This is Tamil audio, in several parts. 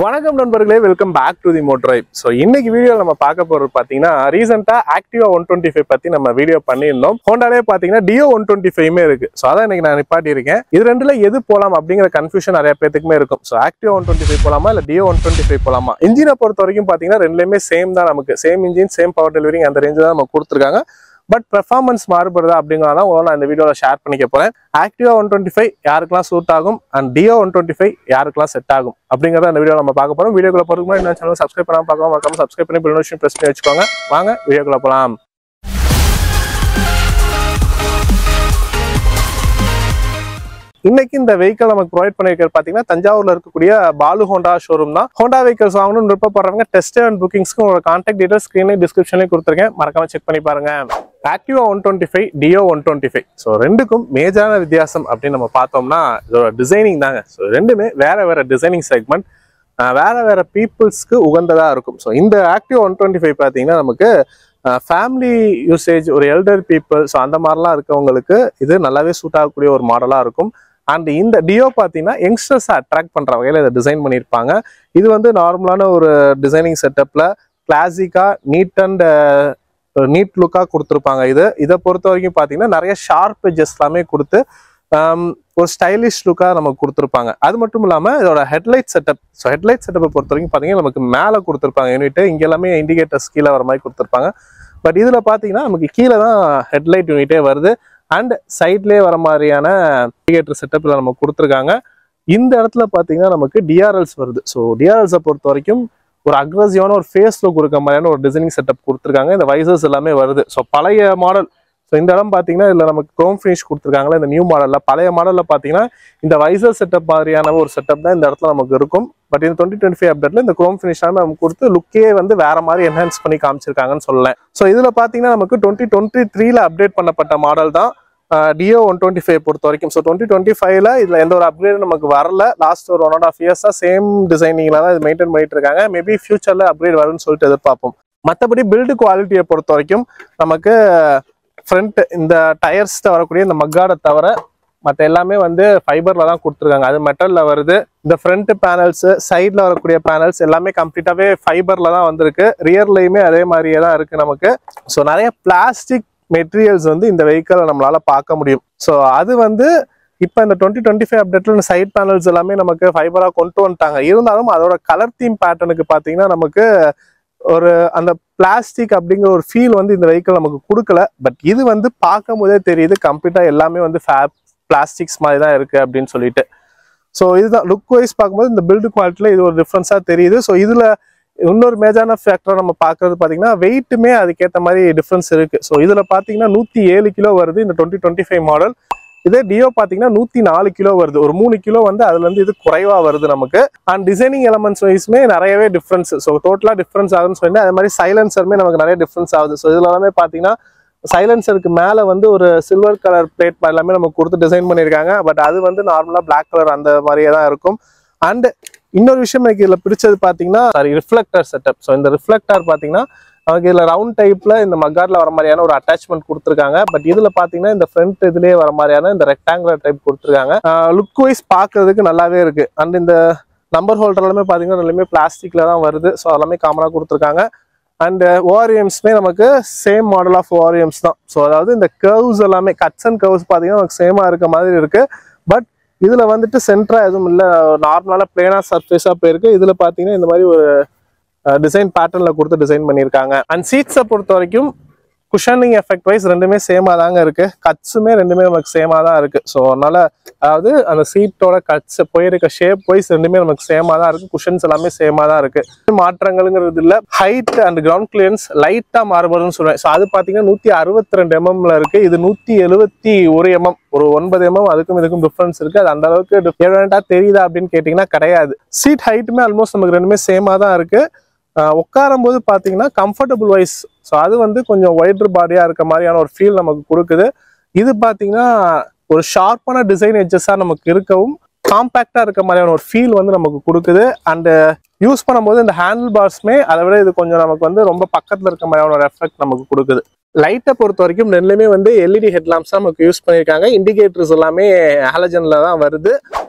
வணக்கம் நண்பர்களே, welcome back to the Motoripe. So இன்னைக்கு வீடியோவில் நம்ம பார்க்க போகிறது பார்த்தீங்கன்னா ரீசெண்டாக ஆக்டிவா 125 பற்றி நம்ம வீடியோ பண்ணியிருந்தோம். ஹோண்டாலே பார்த்தீங்கன்னா டியோ 125மே இருக்கு. ஸோ அதான் இன்னைக்கு நான் நிப்பாட்டியிருக்கேன். இது ரெண்டுல எது போகலாம் அப்படிங்கிற கன்ஃபியூஷன் நிறைய பேத்துக்குமே இருக்கும். ஸோ ஆக்டிவா 125 போகலாமா இல்லை டியோ 125 போகலாமா? இன்ஜினை பொறுத்த வரைக்கும் பார்த்தீங்கன்னா ரெண்டுலேயுமே சேம் தான். நமக்கு same engine same power delivering அந்த ரேஞ்சு தான் நம்ம கொடுத்துருக்காங்க. பட் பெர்ஃபார்மன்ஸ் மாறுபடுதா அப்படிங்கிறத உங்களை நான் இந்த வீடியோவில் ஷேர் பண்ணிக்க போறேன். ஆக்டிவா 125 யாருக்கெல்லாம் சூட் ஆகும் அண்ட் டியோ 125 யாருக்கெல்லாம் செட் ஆகும் அப்படிங்கிறத இந்த வீடியோவில் நம்ம பார்க்க போறோம். வீடியோக்குள்ள போறதுக்கு முன்னாடி இந்த சேனல் சப்ஸ்கிரைப் பண்ணாம பார்க்கலாம், மறக்காம சப்ஸ்கிரைப் பண்ணி பெல் நோட்டிஃபிகேஷன் பிரஸ் பண்ணி வச்சுக்கோங்க. வாங்க வீடியோக்குள்ள போகலாம். இன்னைக்கு இந்த வெஹிக்கிள் நமக்கு ப்ரொவைட் பண்ணிருக்கிறது பாத்தீங்கன்னா தஞ்சாவூர்ல இருக்கக்கூடிய பாலு ஹோண்டா ஷோரூம் தான். ஹோண்டா வெஹிக்கிள்ஸ் வாங்கணும்னு விருப்பப்படுறவங்க டெஸ்ட் அண்ட் புக்கிங்ஸ்க்கு உங்களோட கான்டாக்ட் டீடைல்ஸ் ஸ்கிரீன்லயும் டிஸ்கிரிப்ஷன்லயும் கொடுத்துருக்கேன், மறக்காம செக் பண்ணி பாருங்க. ஆக்டிவா 125 டியோ 125 ஸோ ரெண்டுக்கும் மேஜரான வித்தியாசம் அப்படின்னு நம்ம பார்த்தோம்னா இதோட டிசைனிங் தாங்க. ஸோ ரெண்டுமே வேற வேற டிசைனிங் செக்மெண்ட், வேற வேற பீப்புள்ஸ்க்கு உகந்ததா இருக்கும். ஸோ இந்த ஆக்டிவா 125 பார்த்தீங்கன்னா நமக்கு ஃபேமிலி யூசேஜ், ஒரு எல்டர் பீப்புள், ஸோ அந்த மாதிரிலாம் இருக்கவங்களுக்கு இது நல்லாவே சூட் ஆகக்கூடிய ஒரு மாடலாக இருக்கும். அண்ட் இந்த டியோ பார்த்தீங்கன்னா யங்ஸ்டர்ஸை அட்ராக்ட் பண்ணுற வகையில் இதை டிசைன் பண்ணியிருப்பாங்க. இது வந்து நார்மலான ஒரு டிசைனிங் செட்டப்பில் கிளாசிக்காக நீட் லுக்காக கொடுத்துருப்பாங்க. இதை பொறுத்த வரைக்கும் பார்த்தீங்கன்னா நிறைய ஷார்ப் எட்ஜஸ் எல்லாமே கொடுத்து ஒரு ஸ்டைலிஷ் லுக்காக நமக்கு கொடுத்துருப்பாங்க. அது மட்டும் இல்லாமல் இதோட ஹெட்லைட் செட்டப், ஸோ ஹெட்லைட் செட்டப்பை பொறுத்த வரைக்கும் பார்த்தீங்கன்னா நமக்கு மேலே கொடுத்துருப்பாங்க யூனிட்டு, இங்கே எல்லாமே இண்டிகேட்டர்ஸ் கீழே வர மாதிரி கொடுத்துருப்பாங்க. பட் இதில் பார்த்தீங்கன்னா நமக்கு கீழே தான் ஹெட்லைட் யூனிட்டே வருது அண்ட் சைட்லேயே வர மாதிரியான இண்டிகேட்டர் செட்டப்பில் நம்ம கொடுத்துருக்காங்க. இந்த இடத்துல பார்த்தீங்கன்னா நமக்கு டிஆர்எல்ஸ் வருது. ஸோ டிஆர்எல்ஸை பொறுத்த வரைக்கும் ஒரு அக்ரெசிவான ஒரு ஃபேஸ் லுக் கொடுக்க மாதிரியான ஒரு டிசைனிங் செட்டப் கொடுத்துருக்காங்க. இந்த வைசர்ஸ் எல்லாமே வருது. ஸோ பழைய மாடல், ஸோ இந்த இடம் பார்த்தீங்கன்னா இதில் நமக்கு க்ரோம் ஃபினிஷ் கொடுத்துருக்காங்களா இந்த நியூ மாடலில். பழைய மாடலில் பார்த்தீங்கன்னா இந்த வைசர் செட்டப் மாதிரியான ஒரு செட்டப் தான் இந்த இடத்துல நமக்கு இருக்கும். பட் இந்த 2025 அப்டேட்ல இந்த க்ரோம் ஃபினிஷாக நமக்கு கொடுத்து லுக்கே வந்து வேற மாதிரி என்ஹான்ஸ் பண்ணி காமிச்சிருக்காங்கன்னு சொல்லலாம். ஸோ இதில் பார்த்தீங்கன்னா நமக்கு 2023ல அப்டேட் பண்ணப்பட்ட மாடல் தான் டியோ 125 பொறுத்த வரைக்கும். ஸோ 2025ல இதில் எந்த ஒரு அப்கிரேடும் நமக்கு வரல. லாஸ்ட் ஒரு 1.5 இயர்ஸாக சேம் டிசைனிங்ல தான் இது மெயின்டைன் பண்ணிட்டு இருக்காங்க. மேபி ஃபியூச்சர்ல அப்கிரேட் வரும்னு சொல்லிட்டு எதிர்பார்ப்போம். மற்றபடி பில்டு குவாலிட்டியை பொறுத்த வரைக்கும் நமக்கு ஃப்ரண்ட் இந்த டயர்ஸ் வரக்கூடிய இந்த மக்காடை தவிர மற்ற எல்லாமே வந்து ஃபைபர்ல தான் கொடுத்துருக்காங்க. அது மெட்டல்ல வருது. இந்த ஃப்ரண்ட் பேனல்ஸ், சைட்ல வரக்கூடிய பேனல்ஸ் எல்லாமே கம்ப்ளீட்டாவே ஃபைபர்ல தான் வந்திருக்கு. ரியர்லயுமே அதே மாதிரியே தான் இருக்கு நமக்கு. ஸோ நிறைய பிளாஸ்டிக் மெட்டீரியல்ஸ் வந்து இந்த வெஹிக்கிளை நம்மளால பார்க்க முடியும். ஸோ அது வந்து இப்போ இந்த 2025 அப்டேட்ல சைட் பேனல்ஸ் எல்லாமே நமக்கு ஃபைபராக கொண்டு வந்துட்டாங்க. இருந்தாலும் அதோட கலர் தீம் பேட்டர்னுக்கு பார்த்தீங்கன்னா நமக்கு ஒரு அந்த பிளாஸ்டிக் அப்படிங்கிற ஒரு ஃபீல் வந்து இந்த வெஹிக்கிள் நமக்கு கொடுக்கல. பட் இது வந்து பார்க்கும் போதே தெரியுது கம்ப்ளீட்டா எல்லாமே வந்து பிளாஸ்டிக்ஸ் மாதிரி தான் இருக்கு அப்படின்னு சொல்லிட்டு. ஸோ இதுதான் லுக் வைஸ் பார்க்கும்போது இந்த பில்டு குவாலிட்டியில இது ஒரு டிஃப்ரென்ஸா தெரியுது. ஸோ இதுல இன்னொரு மேஜரான ஃபேக்டரை நம்ம பார்க்கறது பார்த்தீங்கன்னா வெயிட்டுமே அதுக்கேற்ற மாதிரி டிஃப்ரென்ஸ் இருக்கு. ஸோ இதில் பார்த்தீங்கன்னா 107 கிலோ வருது இந்த 2025 மாடல். இதே டியோ பார்த்தீங்கன்னா 104 கிலோ வருது. ஒரு 3 கிலோ வந்து அதுல இருந்து இது குறைவா வருது நமக்கு. அண்ட் டிசைனிங் எலமெண்ட்ஸ் வைஸ்மே நிறையவே டிஃப்ரென்ஸ். ஸோ டோட்டலா டிஃப்ரென்ஸ் ஆகுதுன்னு சொல்லி அதே மாதிரி சைலன்சருமே நமக்கு நிறைய டிஃப்ரென்ஸ் ஆகுது. ஸோ இதுல எல்லாமே பார்த்தீங்கன்னா சைலன்சருக்கு மேலே வந்து ஒரு சில்வர் கலர் பிளேட் எல்லாமே நமக்கு கொடுத்து டிசைன் பண்ணியிருக்காங்க. பட் அது வந்து நார்மலா பிளாக் கலர் அந்த மாதிரியே தான் இருக்கும். அண்ட் இன்னொரு விஷயம் எனக்கு இதுல பிடிச்சது பாத்தீங்கன்னா ரிஃப்ளெக்டர் செட்டப். ஸோ இந்த ரிஃப்ளெக்டர் பாத்தீங்கன்னா நமக்கு இதுல ரவுண்ட் டைப்ல இந்த மக்கார்ட்ல வர மாதிரியான ஒரு அட்டாச்மெண்ட் கொடுத்துருக்காங்க. பட் இதுல பாத்தீங்கன்னா இந்த ஃப்ரண்ட் இதுலயே வர மாதிரியான இந்த ரெக்டாங்குலர் டைப் கொடுத்துருக்காங்க. லுக் வைஸ் பாக்குறதுக்கு நல்லாவே இருக்கு. அண்ட் இந்த நம்பர் ஹோல்டர் எல்லாமே பாத்தீங்கன்னா எல்லாமே பிளாஸ்டிக்ல தான் வருது. ஸோ எல்லாமே காமனா கொடுத்துருக்காங்க. அண்ட் ஓஆர்எம்ஸ்மே நமக்கு சேம் மாடல் ஆஃப் ஓஆர்எம்ஸ் தான். ஸோ அதாவது இந்த கர்வ்ஸ் எல்லாமே கட்ஸ் அண்ட் கர்வ்ஸ் பாத்தீங்கன்னா நமக்கு சேமா இருக்க மாதிரி இருக்கு. பட் இதுல வந்துட்டு சென்டரா எதுவும் இல்லை, நார்மலான பிளேனா சர்ஃபேஸா போயிருக்கு. இதுல பாத்தீங்கன்னா இந்த மாதிரி ஒரு டிசைன் பேட்டர்ன்ல கொடுத்து டிசைன் பண்ணியிருக்காங்க. அண்ட் சீட்ஸை பொறுத்த வரைக்கும் குஷனிங் எஃபெக்ட் வைஸ் ரெண்டுமே சேமா தாங்க இருக்கு. கட்ஸுமே ரெண்டுமே நமக்கு சேமா தான் இருக்கு. ஸோ அதனால அதாவது அந்த சீட்டோட கட்ஸ் போயிருக்க ஷேப் வைஸ் ரெண்டுமே நமக்கு சேமா தான் இருக்கு. குஷன்ஸ் எல்லாமே சேமா தான் இருக்கு. மாற்றங்கள்ங்கிறது இல்ல. ஹைட் அண்ட் கிரவுண்ட் கிளியரன்ஸ் லைட்டா மாறுபடுன்னு சொல்லுவேன். ஸோ அது பாத்தீங்கன்னா 162 mm இருக்கு. இது 171 mm, ஒரு 9 mm அதுக்கும் இதுக்கும் டிஃபரன்ஸ் இருக்கு. அது அந்த அளவுக்கு டிஃபரெண்டா தெரியுதா அப்படின்னு கேட்டீங்கன்னா கிடையாது. சீட் ஹைட்டுமே ஆல்மோஸ்ட் நமக்கு ரெண்டுமே சேமா தான் இருக்கு. உட்காரும் போது பாத்தீங்கன்னா கம்ஃபர்டபுள் வைஸ் ஸோ அது வந்து கொஞ்சம் ஒய்டர் பாடியா இருக்க மாதிரியான ஒரு ஃபீல் நமக்கு கொடுக்குது. இது பாத்தீங்கன்னா ஒரு ஷார்ப்பான டிசைன் எட்ஜஸா நமக்கு இருக்கவும் காம்பேக்டா இருக்க மாதிரியான ஒரு ஃபீல் வந்து நமக்கு கொடுக்குது. அண்ட் யூஸ் பண்ணும்போது இந்த ஹேண்டில் பார்ஸ்மே அதை விட இது கொஞ்சம் நமக்கு வந்து ரொம்ப பக்கத்துல இருக்க மாதிரியான ஒரு எஃபெக்ட் நமக்கு கொடுக்குது. லைட்டை பொறுத்த வரைக்கும் ரெண்டுலேயுமே வந்து எல்இடி ஹெட்லாம்ப்ஸ் தான் நமக்கு யூஸ் பண்ணியிருக்காங்க. இண்டிகேட்டர்ஸ் எல்லாமே ஹாலஜன்ல தான் வருது.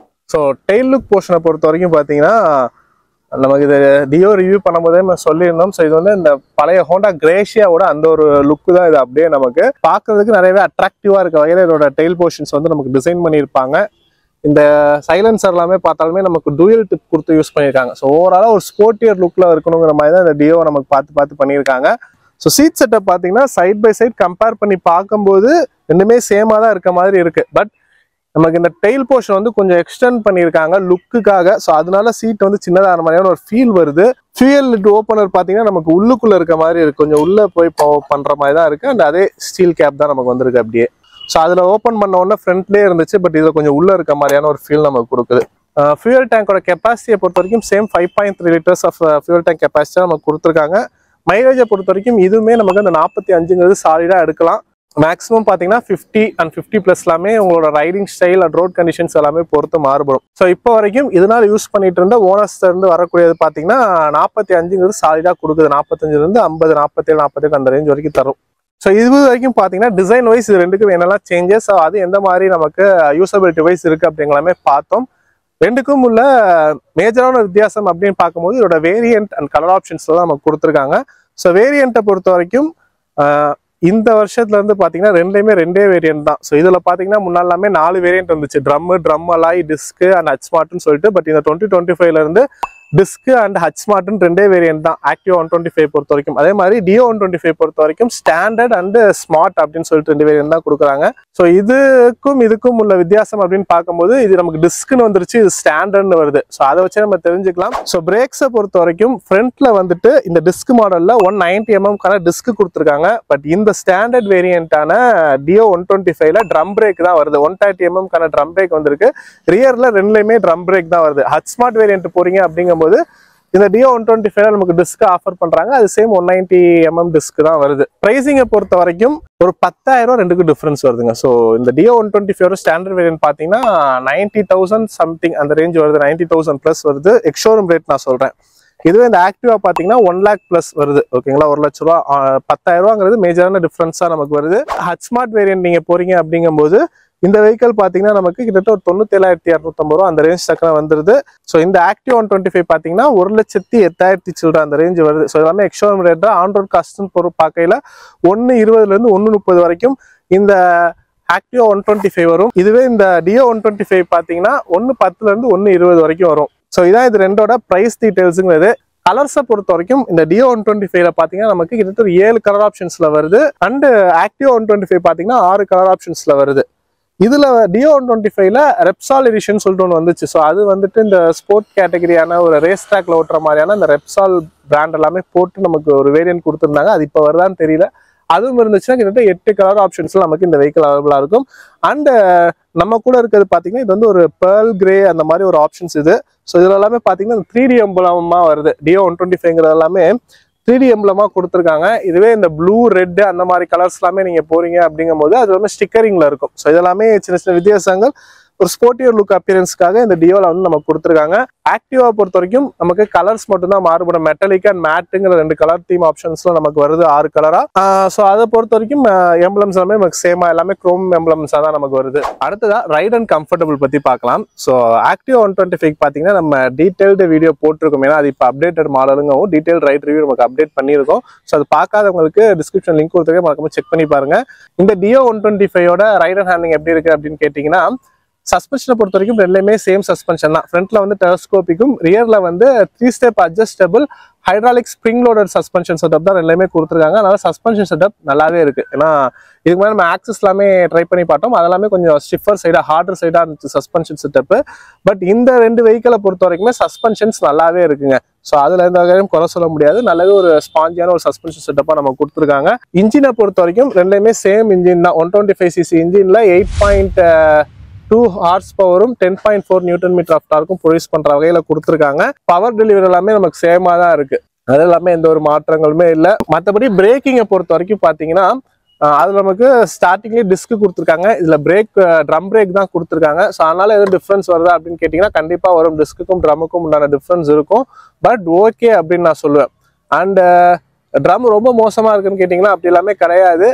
ஸோ டெயில் லுக் போர்ஷனை பொறுத்த வரைக்கும் பார்த்தீங்கன்னா நமக்கு இது டியோ ரிவ்யூ பண்ணும்போதே நம்ம சொல்லியிருந்தோம். ஸோ இது வந்து இந்த பழைய ஹோண்டா கிரேஷியாவோட அந்த ஒரு லுக்கு தான் இது. அப்படியே நமக்கு பார்க்கறதுக்கு நிறையவே அட்ராக்டிவா இருக்க வகையில் இதோட டெயில் போர்ஷன்ஸ் வந்து நமக்கு டிசைன் பண்ணியிருப்பாங்க. இந்த சைலன்சர் எல்லாமே பார்த்தாலுமே நமக்கு டூயல் டிப் கொடுத்து யூஸ் பண்ணியிருக்காங்க. ஸோ ஓவராலாக ஒரு ஸ்போர்ட்டியர் லுக்கில் இருக்கணுங்கிற மாதிரி தான் இந்த டியோ நமக்கு பார்த்து பண்ணியிருக்காங்க. ஸோ சீட் செட்டப் பார்த்தீங்கன்னா சைட் பை சைட் கம்பேர் பண்ணி பார்க்கும்போது ரெண்டுமே சேமாக தான் இருக்க மாதிரி இருக்கு. பட் நமக்கு இந்த டெயில் போர்ஷன் வந்து கொஞ்சம் எக்ஸ்டெண்ட் பண்ணியிருக்காங்க லுக்குக்காக. ஸோ அதனால சீட் வந்து சின்னதான மாதிரியான ஒரு ஃபீல் வருது. ஃபியூயல் லிட் ஓப்பனர் பார்த்தீங்கன்னா நமக்கு உள்ளுக்குள்ள இருக்க மாதிரி இருக்கு, கொஞ்சம் உள்ள போய் பண்ற மாதிரி தான் இருக்கு. அண்ட் அதே ஸ்டீல் கேப் தான் நமக்கு வந்திருக்கு அப்படியே. ஸோ அதில் ஓப்பன் பண்ண உடனே ஃப்ரண்ட்லேயே இருந்துச்சு, பட் இதில் கொஞ்சம் உள்ள இருக்க மாதிரியான ஒரு ஃபீல் நமக்கு கொடுக்குது. ஃபியூயல் டேங்கோட கெப்பாசிட்டியை பொறுத்த வரைக்கும் same 5.3 litres of fuel tank கெப்பாசிட்டியாக நமக்கு கொடுத்துருக்காங்க. மைலேஜை பொறுத்த வரைக்கும் இதுவுமே நமக்கு அந்த 45ங்கிறது சாலிடாக எடுக்கலாம். மேக்ஸிமம் பார்த்தீங்கன்னா 50 and 50+ எல்லாமே உங்களோட riding style and road conditions எல்லாமே பொறுத்து மாறுபடும். ஸோ இப்போ வரைக்கும் இதனால யூஸ் பண்ணிட்டு இருந்த ஓனர்ஸ்ல இருந்து வரக்கூடியது பார்த்தீங்கன்னா 45ங்கிறது சாலிடாக கொடுக்குது. 45லேருந்து 50, 47, 48 அந்த ரேஞ்ச் வரைக்கும் தரும். ஸோ இது வரைக்கும் பார்த்தீங்கன்னா டிசைன் வைஸ் இது ரெண்டுக்கும் என்னெல்லாம் சேஞ்சஸ், அது எந்த மாதிரி நமக்கு யூசபிலிட்டி வைஸ் இருக்கு அப்படிங்கலாமே பார்த்தோம். ரெண்டுக்கும் உள்ள மேஜரான வித்தியாசம் அப்படின்னு பார்க்கும்போது இதோட வேரியன்ட் அண்ட் கலர் ஆப்ஷன்ஸ்ல தான் நமக்கு கொடுத்துருக்காங்க. ஸோ வேரியண்ட்டை பொறுத்த வரைக்கும் இந்த வருஷத்துல இருந்து பாத்தீங்கன்னா ரெண்டே வேரியன்ட் தான். ஸோ இதுல பாத்தீங்கன்னா முன்னாலாமே 4 வேரியன்ட் இருந்துச்சு, drum alloy, disc and H ஸ்மார்ட்னு சொல்லிட்டு. பட் இந்த 2025ல இருந்து டிஸ்க் அண்ட் ஹச் ஸ்மார்ட்னு 2 வேரியன்ட் தான் ஆக்டிவா 125 பொறுத்த வரைக்கும். அதே மாதிரி டியோ 125 பொறுத்த வரைக்கும் ஸ்டாண்டர்ட் அண்ட் ஸ்மார்ட் அப்படின்னு சொல்லிட்டு 2 வேரியன்ட் தான் கொடுக்குறாங்க. ஸோ இதுக்கும் உள்ள வித்தியாசம் அப்படின்னு பார்க்கும்போது இது நமக்கு டிஸ்க்னு வந்துருச்சு, இது ஸ்டாண்டர்ட்னு வருது. ஸோ அதை வச்சு நம்ம தெரிஞ்சுக்கலாம். ஸோ பிரேக்ஸை பொறுத்த வரைக்கும் ஃப்ரண்ட்ல வந்துட்டு இந்த டிஸ்க் மாடல்ல 190 mm டிஸ்க் கொடுத்துருக்காங்க. பட் இந்த ஸ்டாண்டர்ட் வேரியன்டான டியோ 125ல ட்ரம் பிரேக் தான் வருது. 130 mm ட்ரம் பிரேக் வந்திருக்கு. ரியர்ல ரெண்டுலயுமே ட்ரம் பிரேக் தான் வருது. ஹச் ஸ்மார்ட் வேரியன்ட் போறீங்க அப்படிங்கும்போது இந்த டியோ 125 நமக்கு டிஸ்க் ஆஃபர் பண்றாங்க. அது சேம் 190 mm டிஸ்க் தான் வருது. பிரைசிங்கை பொறுத்த வரைக்கும் ஒரு 10,000 ரெண்டுக்கு டிஃபரன்ஸ் வருதுங்க. ஸோ இந்த டியோ 125 ஸ்டாண்டர்ட் வேரியன்ட் பார்த்தீங்கன்னா 90,000 சம்திங் அந்த ரேஞ்ச் வருது, 90,000+ வருது. எக்ஸ்ஷோரூம் ரேட் நான் சொல்றேன். இதுவே இந்த ஆக்டிவா பார்த்தீங்கன்னா 1 lakh+ வருது. ஓகேங்களா, 1 லட்ச ரூபா. 10,000ங்கிறது மேஜரான டிஃபரன்ஸா நமக்கு வருது. ஹச் ஸ்மார்ட் வேரியன்ட் நீங்க போறீங்க அப்படிங்கும்போது இந்த வெஹிக்கல் பார்த்தீங்கன்னா நமக்கு கிட்டத்தட்ட ஒரு 97,250 ரூபா அந்த ரேஞ்ச் டக்குனு வந்துருது. ஸோ இந்த ஆக்டிவ் 125 பார்த்தீங்கன்னா 1,08,000 சில்லற அந்த ரேஞ்ச் வருது. ஸோ எல்லாமே எக்ஸ்ஷோரூம் ரேட் தான். ஆன் ரோட் காஸ்ட்னு பொருள் பார்க்கையில 120லேருந்து 130 வரைக்கும் இந்த ஆக்டிவா 125 வரும். இதுவே இந்த டியோ 125 பார்த்தீங்கன்னா 110லேருந்து 120 வரைக்கும் வரும். ஸோ இதான் இது ரெண்டோட ப்ரைஸ் டீடைல்ஸுங்கிறது. கலர்ஸை பொறுத்த வரைக்கும் இந்த டியோ 125ல பார்த்தீங்கன்னா நமக்கு கிட்டத்தட்ட 7 கலர் ஆப்ஷன்ஸ்ல வருது. அண்ட் ஆக்டிவா 125 பார்த்தீங்கன்னா 6 கலர் ஆப்ஷன்ஸ்ல வருது. இதுல டியோ 125ல ரெப்சால் எடிஷன் சொல்லிட்டு ஒன்று வந்துச்சு. ஸோ அது வந்துட்டு இந்த ஸ்போர்ட் கேட்டகரியான ஒரு ரேஸ் ட்ராக்ல ஓட்டுற மாதிரியான இந்த ரெப்சால் பிராண்ட் எல்லாமே போட்டு நமக்கு ஒரு வேரியன்ட் கொடுத்துருந்தாங்க. அது இப்போ வருதான்னு தெரியல. அதுவும் இருந்துச்சுன்னா கிட்டத்தட்ட 8 கலர் ஆப்ஷன்ஸ்ல நமக்கு இந்த வெஹிக்கிள் அவைலபிளா இருக்கும். அண்ட் நம்ம கூட இருக்கிறது பார்த்தீங்கன்னா இது வந்து ஒரு பேர்ல் கிரே அந்த மாதிரி ஒரு ஆப்ஷன்ஸ் இது. ஸோ இதுல எல்லாமே பார்த்தீங்கன்னா 3D எம்பளமா வருது. டியோ 125ங்கிறது எல்லாமே 3D எம்பளமா கொடுத்துருக்காங்க. இதுவே இந்த ப்ளூ, ரெட் அந்த மாதிரி கலர்ஸ் எல்லாமே நீங்க போறீங்க அப்படிங்கும்போது அது எல்லாமே ஸ்டிக்கரிங்ல இருக்கும். ஸோ இதெல்லாமே சின்ன சின்ன வித்தியாசங்கள் ஒரு ஸ்போர்ட்டியர் லுக் அப்பியரன்ஸ்க்காக இந்த டியோல வந்து நமக்கு கொடுத்துருக்காங்க. ஆக்டிவா பொறுத்த வரைக்கும் நமக்கு கலர்ஸ் மட்டும் தான் மாறுபடும். மெட்டலிக் அண்ட் மேட்டுங்கிற 2 கலர் தீம் ஆப்ஷன்ஸ்ல நமக்கு வருது, 6 கலரா. ஸோ அதை பொறுத்த வரைக்கும் எம்பளம்ஸ் எல்லாமே நமக்கு சேமா எல்லாமே குரோம் எம்பளம்ஸா தான் நமக்கு வருது. அடுத்ததா ரைட் அண்ட் கம்ஃபர்டபுள் பத்தி பார்க்கலாம். ஸோ ஆக்டிவா 125 பார்த்தீங்கன்னா நம்ம டீடைல்டு வீடியோ போட்டிருக்கோம். ஏன்னா அது இப்போ அப்டேட்டட் மாடலுங்கவும் டீடைல் ரைட் ரிவ்யூ நமக்கு அப்டேட் பண்ணியிருக்கோம். ஸோ அது பார்க்காதவங்களுக்கு டிஸ்கிரிப்ஷன் லிங்க் கொடுத்துருக்கேன், மறக்காம செக் பண்ணி பாருங்க. இந்த டியோ 125யோட ரைட் அண்ட் ஹேண்ட்லிங் எப்படி இருக்கு அப்படின்னு கேட்டீங்கன்னா சஸ்பென்ஷனை பொறுத்த வரைக்கும் ரெண்டுமே சேம் சஸ்பென்ஷன் தான். ஃப்ரண்ட்ல வந்து டெலஸ்கோபிக்கும், ரியர்ல வந்து 3 step adjustable hydraulic spring loader suspension setup தான் ரெண்டுமே கொடுத்துருக்காங்க. அதனால சஸ்பென்ஷன் செட்டப் நல்லாவே இருக்கு. ஏன்னா இதுக்கு மேலே நம்ம ஆக்சஸ் எல்லாமே ட்ரை பண்ணி பார்த்தோம், அதெல்லாமே கொஞ்சம் ஸ்டிஃபர் சைடா ஹார்டர் சைடா இருந்துச்சு சஸ்பென்ஷன் செட்டப். பட் இந்த 2 வெஹிக்கிளை பொறுத்த வரைக்குமே சஸ்பென்ஷன்ஸ் நல்லாவே இருக்குங்க. ஸோ அதுல எந்த வகையும் குறை சொல்ல முடியாது. நல்லாவே ஒரு ஸ்பாஞ்சியான ஒரு சஸ்பென்ஷன் செட்டப்பா நம்ம கொடுத்துருக்காங்க. இன்ஜினை பொறுத்த வரைக்கும் ரெண்டுமே சேம் இன்ஜின் தான். 125cc இன்ஜின்ல 8.2 ஹார்ஸ் பவரும் 10.4 நியூட்டன் மீட்டர் ஆஃப் டார்க்கும் ப்ரொடியூஸ் பண்ற வகையில கொடுத்துருக்காங்க. பவர் டெலிவரி எல்லாமே நமக்கு சேமா தான் இருக்கு. அது எல்லாமே எந்த ஒரு மாற்றங்களுமே இல்லை. மற்றபடி பிரேக்கிங்கை பொறுத்த வரைக்கும் பாத்தீங்கன்னா அதுல நமக்கு ஸ்டார்டிங்லேயே டிஸ்க் கொடுத்துருக்காங்க. இதுல ட்ரம் பிரேக் தான் கொடுத்துருக்காங்க. ஸோ அதனால எதுவும் டிஃபரன்ஸ் வருதா அப்படின்னு கேட்டீங்கன்னா கண்டிப்பா வரும். டிஸ்க்குக்கும் ட்ரமுக்கும் உண்டான டிஃபரன்ஸ் இருக்கும். பட் ஓகே அப்படின்னு நான் சொல்லுவேன். அண்ட் ட்ரம் ரொம்ப மோசமா இருக்குன்னு கேட்டீங்கன்னா அப்படி எல்லாமே கிடையாது.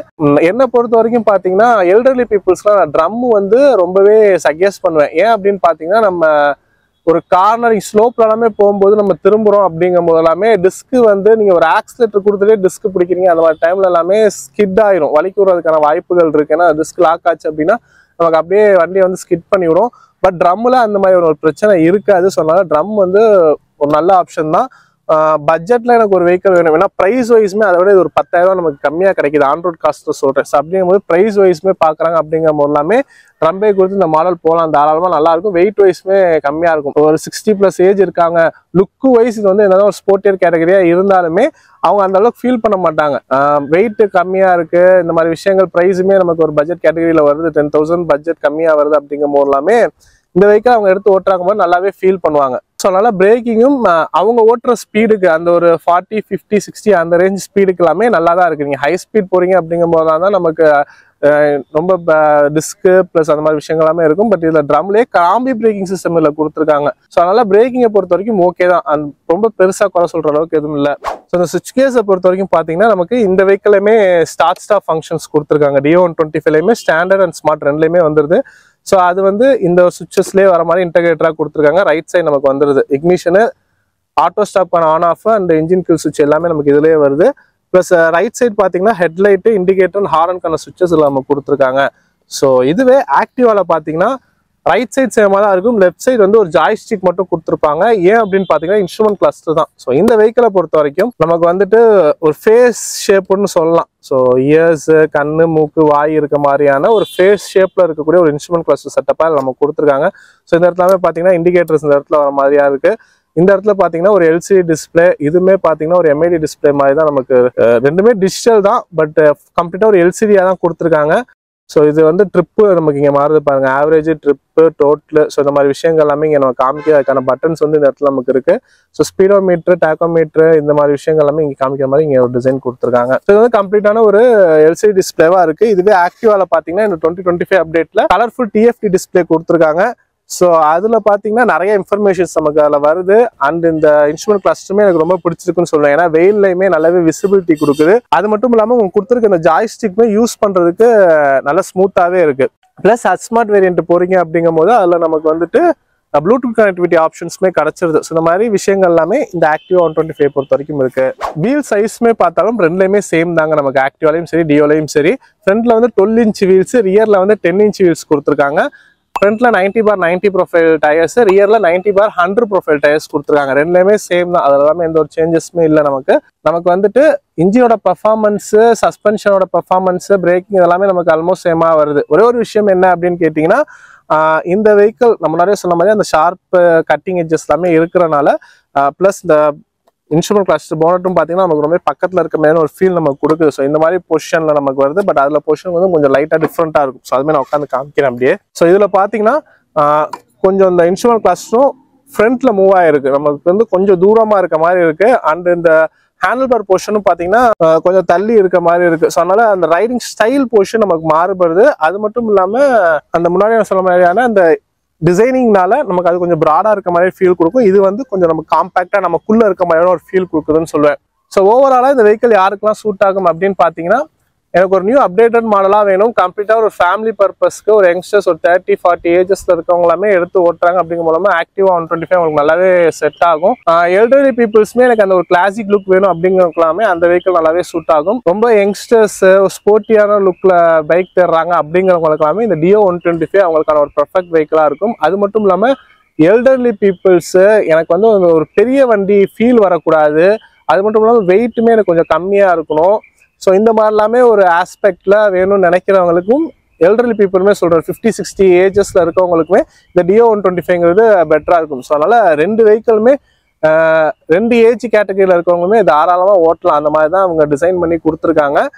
என்னை பொறுத்த வரைக்கும் பாத்தீங்கன்னா எல்டர்லி பீப்புள்ஸ்லாம் நான் ட்ரம் வந்து ரொம்பவே சஜஸ்ட் பண்ணுவேன். ஏன் அப்படின்னு பாத்தீங்கன்னா நம்ம ஒரு கார்னரிங் ஸ்லோப்ல எல்லாமே போகும்போது நம்ம திரும்புறோம் அப்படிங்கும் போது எல்லாமே டிஸ்க் வந்து நீங்க ஒரு ஆக்சிலேட்டர் கொடுத்துட்டே டிஸ்க் பிடிக்கிறீங்க அந்த மாதிரி டைம்ல எல்லாமே ஸ்கிட் ஆயிரும், வலிக்கு விடுறதுக்கான வாய்ப்புகள் இருக்கு. ஏன்னா டிஸ்க் லாக் ஆச்சு அப்படின்னா நமக்கு அப்படியே வண்டியை வந்து ஸ்கிட் பண்ணிவிடும். பட் ட்ரம்ல அந்த மாதிரி ஒரு பிரச்சனை இருக்காது. ஸோ அதனால ட்ரம் வந்து ஒரு நல்ல ஆப்ஷன் தான். பட்ஜெட்ல எனக்கு ஒரு வெஹிக்கிள் வேணும், ஏன்னா பிரைஸ் வைஸ்மே அதை விட இது ஒரு 10,000 நமக்கு கம்மியாக கிடைக்குது ஆன் ரோட் காஸ்ட் சொல்றேன். அப்படிங்கும்போது பிரைஸ் வைஸ்மே பாக்குறாங்க அப்படிங்கும் போது எல்லாமே ட்ரம்பே கொடுத்து இந்த மாடல் போகலாம், தாராளமா நல்லா இருக்கும். வெயிட் வைஸ்மே கம்மியா இருக்கும். ஒரு 60+ ஏஜ் இருக்காங்க, லுக்கு வைஸ் இது வந்து என்னதான் ஒரு ஸ்போர்ட்டியர் கேட்டகரியா இருந்தாலுமே அவங்க அந்த அளவுக்கு ஃபீல் பண்ண மாட்டாங்க. வெயிட் கம்மியா இருக்கு இந்த மாதிரி விஷயங்கள், பிரைஸுமே நமக்கு ஒரு பட்ஜெட் கேட்டகரியில வருது, 10,000 பட்ஜெட் கம்மியா வருது அப்படிங்கும் போது எல்லாமே இந்த வெஹிக்கிள் அவங்க எடுத்து ஓட்டுறாங்க போது நல்லாவே ஃபீல் பண்ணுவாங்க. ஸோ அதனால பிரேக்கிங்கும் அவங்க ஓட்டுற ஸ்பீடுக்கு அந்த ஒரு 40, 50, 60 அந்த ரேஞ்ச் ஸ்பீடுக்கு எல்லாமே நல்லா தான் இருக்கு. நீங்க ஹை ஸ்பீட் போறீங்க அப்படிங்கும் போதுதான் நமக்கு ரொம்ப டிஸ்க்கு பிளஸ் அந்த மாதிரி விஷயங்கள் எல்லாமே இருக்கும். பட் இதுல ட்ரம்லேயே காம்பி பிரேக்கிங் சிஸ்டம் இதுல கொடுத்துருக்காங்க. ஸோ அதனால பிரேக்கிங்கை பொறுத்த வரைக்கும் ஓகே தான், ரொம்ப பெருசா குறை சொல்ற அளவுக்கு எதுவும் இல்லை. ஸோ இந்த சுவிட்ச் கேஸை பொறுத்த வரைக்கும் பாத்தீங்கன்னா நமக்கு இந்த வெஹிக்கிளுமே ஸ்டார்ட் ஸ்டாப் ஃபங்க்ஷன்ஸ் கொடுத்துருக்காங்க. டியோ 125லையுமே ஸ்டாண்டர்ட் அண்ட் ஸ்மார்ட் ரெண்டுலையுமே வந்துருது. ஸோ அது வந்து இந்த சுவிட்சஸ்லேயே வர மாதிரி இன்டகிரேட்டராக கொடுத்துருக்காங்க. ரைட் சைடு நமக்கு வந்துருது ignition, auto stop on off and engine kill சுவிட்ச் எல்லாமே நமக்கு இதுலேயே வருது. ப்ளஸ் ரைட் சைடு பார்த்தீங்கன்னா ஹெட்லைட்டு, இண்டிகேட்டர் அண்ட் ஹாரனுக்கான சுவிட்சஸ் நம்ம கொடுத்துருக்காங்க. ஸோ இதுவே ஆக்டிவாவில் பார்த்தீங்கன்னா ரைட் சைட் சேமாக தான் இருக்கும், லெஃப்ட் சைடு வந்து ஒரு ஜாய்ஸ்டிக் மட்டும் கொடுத்துருப்பாங்க. ஏன் அப்படின்னு பார்த்தீங்கன்னா இன்ஸ்ட்ருமெண்ட் கிளஸ்டர் தான். ஸோ இந்த வெஹிக்கிளை பொறுத்த வரைக்கும் நமக்கு வந்துட்டு ஒரு ஃபேஸ் ஷேப்புன்னு சொல்லலாம். ஸோ இயர்ஸ், கண்ணு, மூக்கு, வாய் இருக்க மாதிரியான ஒரு ஃபேஸ் ஷேப்ல இருக்கக்கூடிய ஒரு இன்ஸ்ட்ருமெண்ட் கிளஸ்டர் செட்டப்பாக நம்ம கொடுத்துருக்காங்க. ஸோ இந்த இடத்துல பார்த்தீங்கன்னா இண்டிகேட்டர்ஸ் இந்த இடத்துல வர மாதிரியா இருக்கு. இந்த இடத்துல பார்த்தீங்கன்னா ஒரு எல்சிடி டிஸ்பிளே, இதுவுமே பார்த்தீங்கன்னா ஒரு எம்ஐடி டிஸ்பிளே மாதிரி தான் நமக்கு. ரெண்டுமே டிஜிட்டல் தான், பட் கம்ப்ளீட்டாக ஒரு எல்சிடியாக தான் கொடுத்துருக்காங்க. ஸோ இது வந்து ட்ரிப்பு நமக்கு இங்கே மாறுது பாருங்க, ஆவரேஜ், ட்ரிப்பு, டோட்டல். ஸோ இந்த மாதிரி விஷயங்கள் எல்லாமே இங்கே நம்ம காமிக்க அதுக்கான பட்டன்ஸ் வந்து இந்த இடத்துல நமக்கு இருக்கு. ஸோ ஸ்பீடோமீட்டர், டாக்கோமீட்டர் இந்த மாதிரி விஷயங்கள் எல்லாமே இங்கே காமிக்கிற மாதிரி இங்கே ஒரு டிசைன் கொடுத்துருக்காங்க. ஸோ இது வந்து கம்ப்ளீட்டான ஒரு எல்சிடி டிஸ்பிளேவா இருக்கு. இதுவே ஆக்டிவால பார்த்தீங்கன்னா இந்த 2025 அப்டேட்ல கலர்ஃபுல் டிஎஃப்டி டிஸ்பிளே கொடுத்துருக்காங்க. ஸோ அதில் பார்த்தீங்கன்னா நிறைய இன்ஃபர்மேஷன்ஸ் நமக்கு அதில் வருது. அண்ட் இந்த இன்ஸ்ட்ருமெண்ட் கிளஸ்டருமே எனக்கு ரொம்ப பிடிச்சிருக்குன்னு சொல்லுவேன். ஏன்னா வெயில்லையுமே நல்லாவே விசிபிலிட்டி கொடுக்குது. அது மட்டும் இல்லாமல் உங்களுக்கு கொடுத்துருக்க இந்த ஜாய்ஸ்டிக்மே யூஸ் பண்ணுறதுக்கு நல்லா ஸ்மூத்தாகவே இருக்கு. ப்ளஸ் ஸ்மார்ட் வேரியன்ட் போறீங்க அப்படிங்கும் போது அதில் நமக்கு வந்துட்டு ப்ளூடூத் கனெக்டிவிட்டி ஆப்ஷன்ஸ்மே கிடைச்சிருது. ஸோ இந்த மாதிரி விஷயங்கள் எல்லாமே இந்த ஆக்டிவா 125 பொறுத்த வரைக்கும் இருக்கு. வீல் சைஸ்மே பார்த்தாலும் ரெண்டுலையுமே சேம் தாங்க, நமக்கு ஆக்டிவாலையும் சரி டியோலையும் சரி. ஃப்ரண்ட்ல வந்து 12 இன்ச் வீல்ஸ், ரியர்ல வந்து 10 இன்ச் வீல்ஸ் கொடுத்துருக்காங்க. ஃப்ரண்ட்ல 90/90 ப்ரொஃபைல் டயர்ஸ், ரியர்ல 90/100 ப்ரொஃபைல் டயர்ஸ் கொடுத்துருக்காங்க. ரெண்டுலையுமே சேம் தான், அது எல்லாமே எந்த ஒரு சேஞ்சஸுமே இல்லை. நமக்கு வந்துட்டு இன்ஜினோட பர்ஃபார்மன்ஸ், சஸ்பென்ஷனோட பர்ஃபார்மன்ஸ், பிரேக்கிங் எல்லாமே நமக்கு ஆல்மோஸ்ட் சேமா வருது. ஒரே ஒரு விஷயம் என்ன அப்படின்னு கேட்டிங்கன்னா, இந்த வெஹிக்கிள் நம்ம நிறைய சொன்ன மாதிரி அந்த ஷார்ப் கட்டிங் எட்ஜஸ் எல்லாமே இருக்கிறனால, ப்ளஸ் இந்த இன்ஸ்ட்ருமெண்ட் கிளஸ்டர் போனட்டும் பார்த்தீங்கன்னா நமக்கு ரொம்ப பக்கத்தில் இருக்க மாதிரி ஒரு ஃபீல் நமக்கு கொடுக்குது. ஸோ இந்த மாதிரி பொசிஷனில் நமக்கு வருது. பட் அதில் பொசிஷன் வந்து கொஞ்சம் லைட்டாக டிஃப்ரெண்ட்டாக இருக்கும். ஸோ அதுமாதிரி நான் உட்காந்து காமிக்கிறேன் அப்படியே. ஸோ இதில் பார்த்தீங்கன்னா கொஞ்சம் இந்த இன்ஸ்ட்ருமெண்ட் கிளஸ்டரும் ஃப்ரண்ட்ல மூவ் ஆயிருக்கு, நமக்கு வந்து கொஞ்சம் தூரமாக இருக்க மாதிரி இருக்கு. அண்ட் இந்த ஹேண்டில் பார் போர்ஷனும் பார்த்தீங்கன்னா கொஞ்சம் தள்ளி இருக்க மாதிரி இருக்கு. ஸோ அதனால அந்த ரைடிங் ஸ்டைல் போர்ஷன் நமக்கு மாறுபடுது. அது மட்டும் இல்லாமல் அந்த முன்னாடி நான் சொல்ல மாதிரியான அந்த டிசைனிங்னால நமக்கு அது கொஞ்சம் ப்ராடா இருக்க மாதிரி ஃபீல் கொடுக்கும். இது வந்து கொஞ்சம் நமக்கு காம்பேக்டா நமக்குள்ள இருக்க மாதிரியான ஒரு ஃபீல் கொடுக்குதுன்னு சொல்லுவேன். ஸோ ஓவராலா இந்த வெஹிக்கிள் யாருக்கெல்லாம் சூட் ஆகும் அப்படின்னு பார்த்தீங்கன்னா, எனக்கு ஒரு நியூ அப்டேட்டட் மாடலாக வேணும், கம்ப்ளீட்டாக ஒரு ஃபேமிலி பர்பஸ்க்கு, ஒரு யங்ஸ்டர்ஸ் ஒரு 30-40 ஏஜஸ்ல இருக்கவங்க எல்லாமே எடுத்து ஓட்டுறாங்க அப்படிங்கும் மூலமா ஆக்டிவா 125 உங்களுக்கு நல்லாவே செட் ஆகும். எல்டர்லி பீப்புள்ஸ்மே எனக்கு அந்த ஒரு கிளாசிக் லுக் வேணும் அப்படிங்கிறவங்களாமே அந்த வெஹிக்கிள் நல்லாவே சூட் ஆகும். ரொம்ப யங்ஸ்டர்ஸ் ஸ்போர்ட்டியான லுக்ல பைக் தேடுறாங்க அப்படிங்கிறவங்களுக்கு எல்லாமே இந்த டியோ 125 அவங்களுக்கான ஒரு பர்ஃபெக்ட் வெஹிக்கிளா இருக்கும். அது மட்டும் இல்லாமல் எல்டர்லி பீப்புள்ஸ் எனக்கு வந்து ஒரு பெரிய வண்டி ஃபீல் வரக்கூடாது, அது மட்டும் இல்லாமல் வெயிட்டுமே எனக்கு கொஞ்சம் கம்மியாக இருக்கணும். ஸோ இந்த மாதிரிலாமே ஒரு ஆஸ்பெக்ட்ல வேணும்னு நினைக்கிறவங்களுக்கும், எல்டர்லி பீப்புளுமே சொல்கிறேன் 50-60 ஏஜஸ்ல இருக்கவங்களுக்குமே இந்த டியோ 125ங்கிறது பெட்டராக இருக்கும். ஸோ அதனால ரெண்டு வெஹிக்கிளுமே 2 ஏஜ் கேட்டகரியில் இருக்கவங்களுமே தாராளமாக ஓட்டலாம். அந்த மாதிரி தான் அவங்க டிசைன் பண்ணி கொடுத்துருக்காங்க.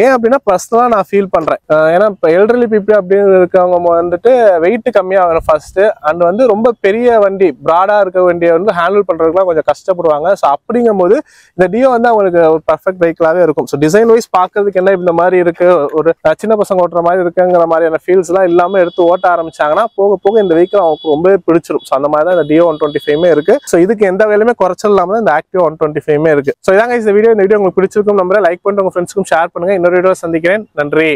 ஏன் அப்படின்னா பர்சனலாக நான் ஃபீல் பண்ணுறேன். ஏன்னா இப்போ எல்டர்லி பீப்புள் அப்படின்னு இருக்கவங்க வந்துட்டு வெயிட் கம்மியாக வேணும் ஃபர்ஸ்ட். அண்ட் வந்து ரொம்ப பெரிய வண்டி ப்ராடாக இருக்க வண்டியை வந்து ஹேண்டில் பண்ணுறதுக்குலாம் கொஞ்சம் கஷ்டப்படுவாங்க. ஸோ அப்படிங்கும்போது இந்த டியோ வந்து அவங்களுக்கு ஒரு பர்ஃபெக்ட் வெஹிக்கிளாகவே இருக்கும். ஸோ டிசைன் வைஸ் பார்க்கறதுக்கு என்ன இந்த மாதிரி இருக்கு, ஒரு சின்ன பசங்க ஓட்டுற மாதிரி இருக்குங்கிற மாதிரியான ஃபீல்ஸ்லாம் இல்லாமல் எடுத்து ஓட்ட ஆரம்பிச்சாங்கன்னா போக போக இந்த வெஹிக்கிள் அவங்களுக்கு ரொம்பவே பிடிச்சிரும். ஸோ அந்த மாதிரி தான் இந்த டியோ 125மே இருக்கு. ஸோ இதுக்கு எந்த வேலையுமே குறைச்சல் இல்லாமல் தான் இந்த ஆக்டிவா 125மே இருக்கு. ஸோ இதாங்க இந்த வீடியோ உங்களுக்கு பிடிச்சிருக்கும் நம்புறேன். லைக் பண்ணிட்டு உங்க ஃப்ரெண்ட்ஸ்க்கும் ஷேர் பண்ணுங்க. இன்னொரு வீடியோ சந்திக்கிறேன். நன்றி.